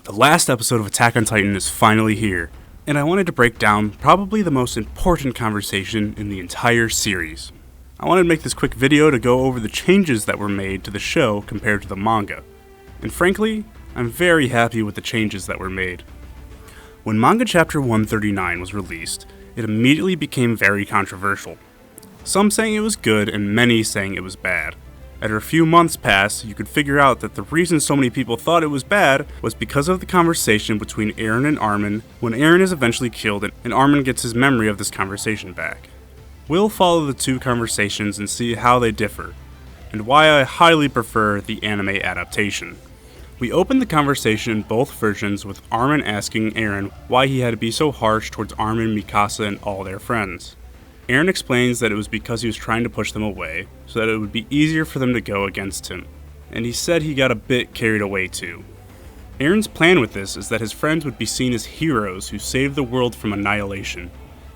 The last episode of Attack on Titan is finally here, and I wanted to break down probably the most important conversation in the entire series. I wanted to make this quick video to go over the changes that were made to the show compared to the manga, and frankly, I'm very happy with the changes that were made. When manga chapter 139 was released, it immediately became very controversial. Some saying it was good and many saying it was bad. After a few months passed, you could figure out that the reason so many people thought it was bad was because of the conversation between Eren and Armin when Eren is eventually killed and Armin gets his memory of this conversation back. We'll follow the two conversations and see how they differ, and why I highly prefer the anime adaptation. We opened the conversation in both versions with Armin asking Eren why he had to be so harsh towards Armin, Mikasa, and all their friends. Eren explains that it was because he was trying to push them away, so that it would be easier for them to go against him, and he said he got a bit carried away too. Eren's plan with this is that his friends would be seen as heroes who saved the world from annihilation,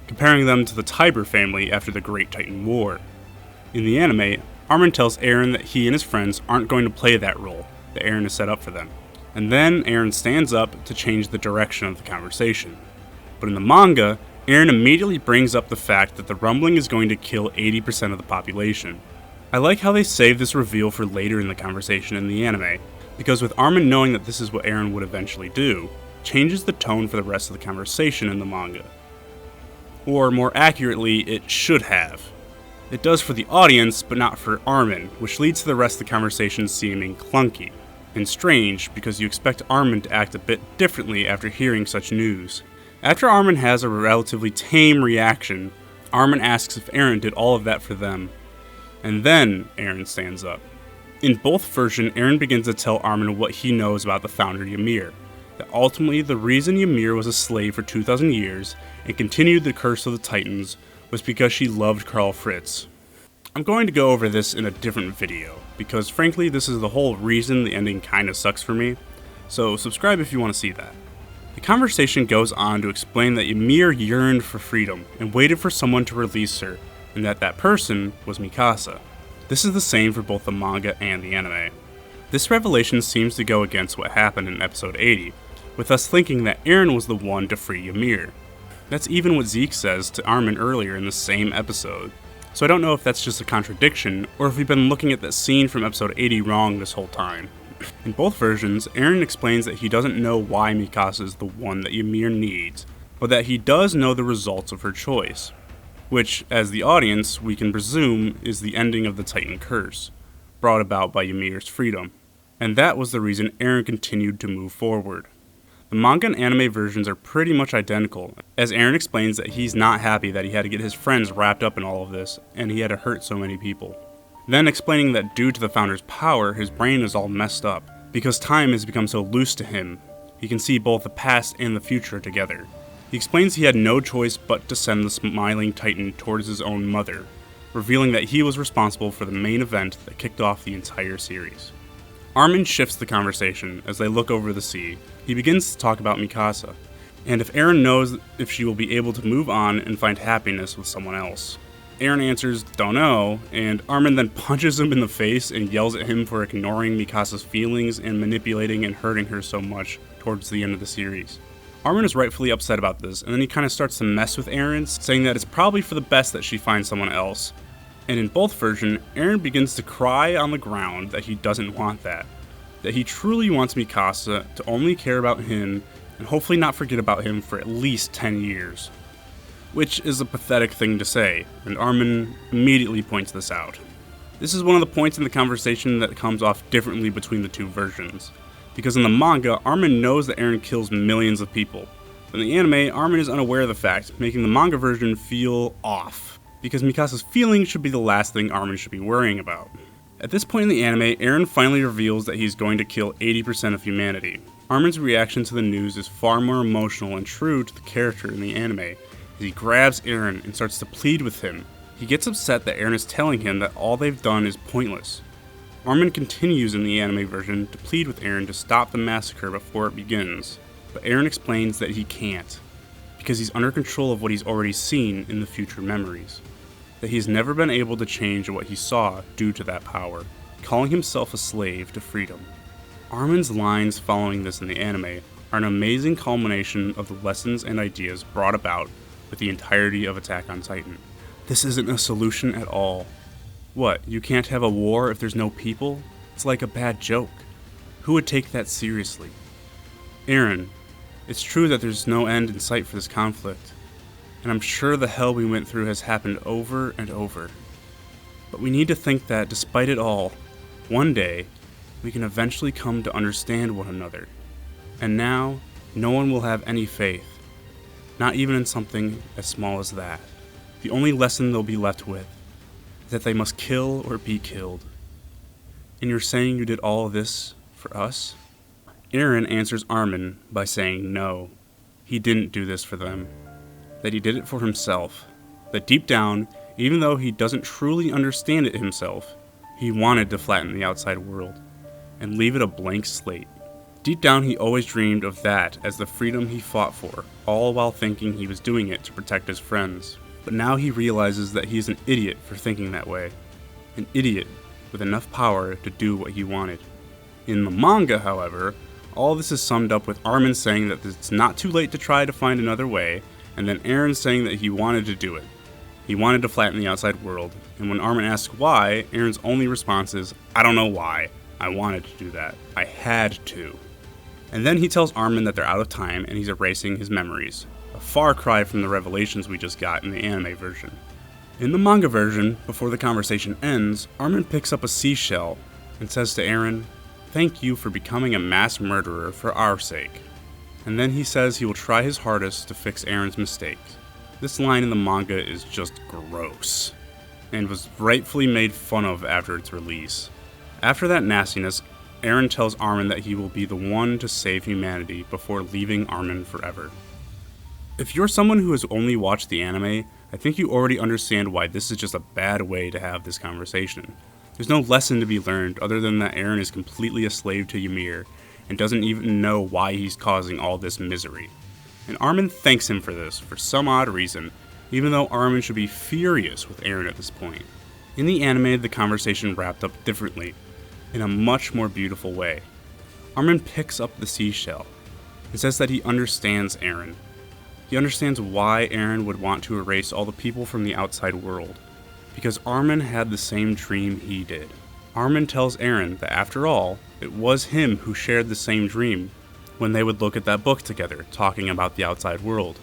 comparing them to the Tiber family after the Great Titan War. In the anime, Armin tells Eren that he and his friends aren't going to play that role that Eren has set up for them, and then Eren stands up to change the direction of the conversation. But in the manga, Eren immediately brings up the fact that the rumbling is going to kill 80% of the population. I like how they save this reveal for later in the conversation in the anime, because with Armin knowing that this is what Eren would eventually do, changes the tone for the rest of the conversation in the manga. Or more accurately, it should have. It does for the audience, but not for Armin, which leads to the rest of the conversation seeming clunky and strange because you expect Armin to act a bit differently after hearing such news. After Armin has a relatively tame reaction, Armin asks if Eren did all of that for them, and then Eren stands up. In both versions, Eren begins to tell Armin what he knows about the founder Ymir, that ultimately the reason Ymir was a slave for 2,000 years and continued the curse of the Titans was because she loved Karl Fritz. I'm going to go over this in a different video, because frankly this is the whole reason the ending kinda sucks for me, so subscribe if you want to see that. The conversation goes on to explain that Ymir yearned for freedom and waited for someone to release her, and that person was Mikasa. This is the same for both the manga and the anime. This revelation seems to go against what happened in episode 80, with us thinking that Eren was the one to free Ymir. That's even what Zeke says to Armin earlier in the same episode. So I don't know if that's just a contradiction, or if we've been looking at that scene from episode 80 wrong this whole time. In both versions, Eren explains that he doesn't know why Mikasa is the one that Ymir needs, but that he does know the results of her choice, which, as the audience, we can presume is the ending of the Titan curse, brought about by Ymir's freedom. And that was the reason Eren continued to move forward. The manga and anime versions are pretty much identical, as Eren explains that he's not happy that he had to get his friends wrapped up in all of this, and he had to hurt so many people. Then explaining that due to the Founder's power, his brain is all messed up, because time has become so loose to him. He can see both the past and the future together. He explains he had no choice but to send the Smiling Titan towards his own mother, revealing that he was responsible for the main event that kicked off the entire series. Armin shifts the conversation as they look over the sea. He begins to talk about Mikasa, and if Eren knows if she will be able to move on and find happiness with someone else. Eren answers, "Don't know," and Armin then punches him in the face and yells at him for ignoring Mikasa's feelings and manipulating and hurting her so much towards the end of the series. Armin is rightfully upset about this, and then he kind of starts to mess with Eren, saying that it's probably for the best that she finds someone else. And in both versions, Eren begins to cry on the ground that he doesn't want that he truly wants Mikasa to only care about him and hopefully not forget about him for at least 10 years. Which is a pathetic thing to say, and Armin immediately points this out. This is one of the points in the conversation that comes off differently between the two versions, because in the manga, Armin knows that Eren kills millions of people, but in the anime, Armin is unaware of the fact, making the manga version feel off, because Mikasa's feelings should be the last thing Armin should be worrying about. At this point in the anime, Eren finally reveals that he's going to kill 80% of humanity. Armin's reaction to the news is far more emotional and true to the character in the anime, as he grabs Eren and starts to plead with him. He gets upset that Eren is telling him that all they've done is pointless. Armin continues in the anime version to plead with Eren to stop the massacre before it begins, but Eren explains that he can't, because he's under control of what he's already seen in the future memories, that he's never been able to change what he saw due to that power, calling himself a slave to freedom. Armin's lines following this in the anime are an amazing culmination of the lessons and ideas brought about with the entirety of Attack on Titan. This isn't a solution at all. What, you can't have a war if there's no people? It's like a bad joke. Who would take that seriously? Eren, it's true that there's no end in sight for this conflict, and I'm sure the hell we went through has happened over and over. But we need to think that, despite it all, one day, we can eventually come to understand one another. And now, no one will have any faith, not even in something as small as that. The only lesson they'll be left with is that they must kill or be killed. And you're saying you did all of this for us? Eren answers Armin by saying no, he didn't do this for them, that he did it for himself, that deep down, even though he doesn't truly understand it himself, he wanted to flatten the outside world and leave it a blank slate. Deep down, he always dreamed of that as the freedom he fought for, all while thinking he was doing it to protect his friends. But now he realizes that he is an idiot for thinking that way, an idiot with enough power to do what he wanted. In the manga, however, all this is summed up with Armin saying that it's not too late to try to find another way, and then Eren saying that he wanted to do it. He wanted to flatten the outside world, and when Armin asks why, Eren's only response is, I don't know why. I wanted to do that. I had to. And then he tells Armin that they're out of time and he's erasing his memories. A far cry from the revelations we just got in the anime version. In the manga version, before the conversation ends, Armin picks up a seashell and says to Eren, "Thank you for becoming a mass murderer for our sake." And then he says he will try his hardest to fix Eren's mistakes. This line in the manga is just gross, and was rightfully made fun of after its release. After that nastiness, Eren tells Armin that he will be the one to save humanity before leaving Armin forever. If you're someone who has only watched the anime, I think you already understand why this is just a bad way to have this conversation. There's no lesson to be learned other than that Eren is completely a slave to Ymir and doesn't even know why he's causing all this misery. And Armin thanks him for this, for some odd reason, even though Armin should be furious with Eren at this point. In the anime, the conversation wrapped up differently, in a much more beautiful way. Armin picks up the seashell and says that he understands Eren. He understands why Eren would want to erase all the people from the outside world, because Armin had the same dream he did. Armin tells Eren that after all, it was him who shared the same dream when they would look at that book together, talking about the outside world.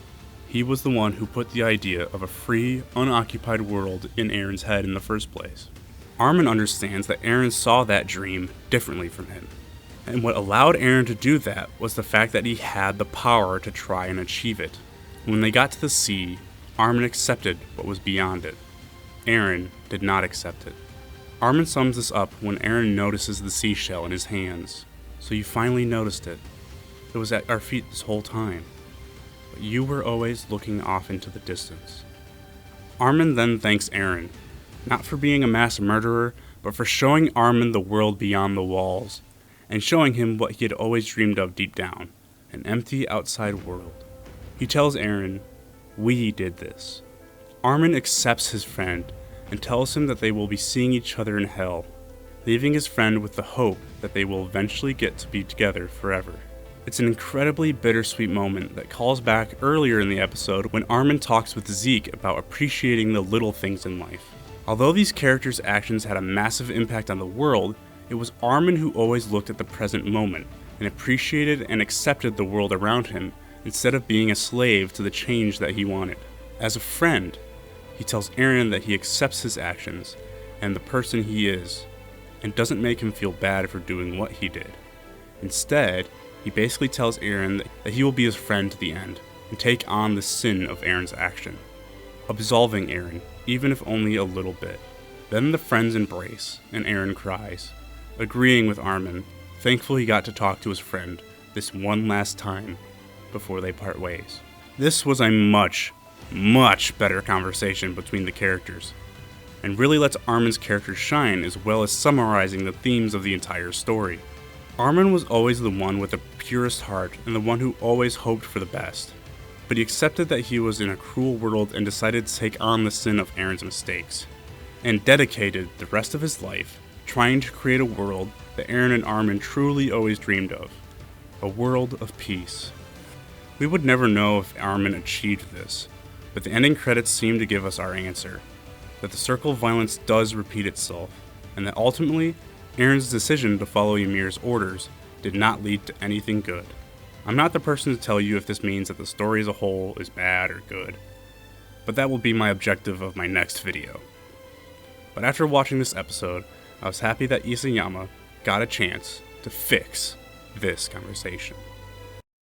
He was the one who put the idea of a free, unoccupied world in Eren's head in the first place. Armin understands that Eren saw that dream differently from him. And what allowed Eren to do that was the fact that he had the power to try and achieve it. When they got to the sea, Armin accepted what was beyond it. Eren did not accept it. Armin sums this up when Eren notices the seashell in his hands. So you finally noticed it. It was at our feet this whole time. But you were always looking off into the distance. Armin then thanks Eren, not for being a mass murderer, but for showing Armin the world beyond the walls, and showing him what he had always dreamed of deep down, an empty outside world. He tells Eren, "We did this." Armin accepts his friend and tells him that they will be seeing each other in hell, leaving his friend with the hope that they will eventually get to be together forever. It's an incredibly bittersweet moment that calls back earlier in the episode when Armin talks with Zeke about appreciating the little things in life. Although these characters' actions had a massive impact on the world, it was Armin who always looked at the present moment and appreciated and accepted the world around him instead of being a slave to the change that he wanted. As a friend, he tells Eren that he accepts his actions and the person he is, and doesn't make him feel bad for doing what he did. Instead, he basically tells Eren that he will be his friend to the end and take on the sin of Eren's action, absolving Eren, even if only a little bit. Then the friends embrace, and Eren cries, agreeing with Armin, thankful he got to talk to his friend this one last time before they part ways. This was a much, much better conversation between the characters, and really lets Armin's character shine as well as summarizing the themes of the entire story. Armin was always the one with the purest heart and the one who always hoped for the best. But he accepted that he was in a cruel world and decided to take on the sin of Eren's mistakes, and dedicated the rest of his life trying to create a world that Eren and Armin truly always dreamed of. A a world of peace. We would never know if Armin achieved this, but the ending credits seem to give us our answer, that the circle of violence does repeat itself, and that ultimately, Eren's decision to follow Ymir's orders did not lead to anything good. I'm not the person to tell you if this means that the story as a whole is bad or good, but that will be my objective of my next video. But after watching this episode, I was happy that Isayama got a chance to fix this conversation.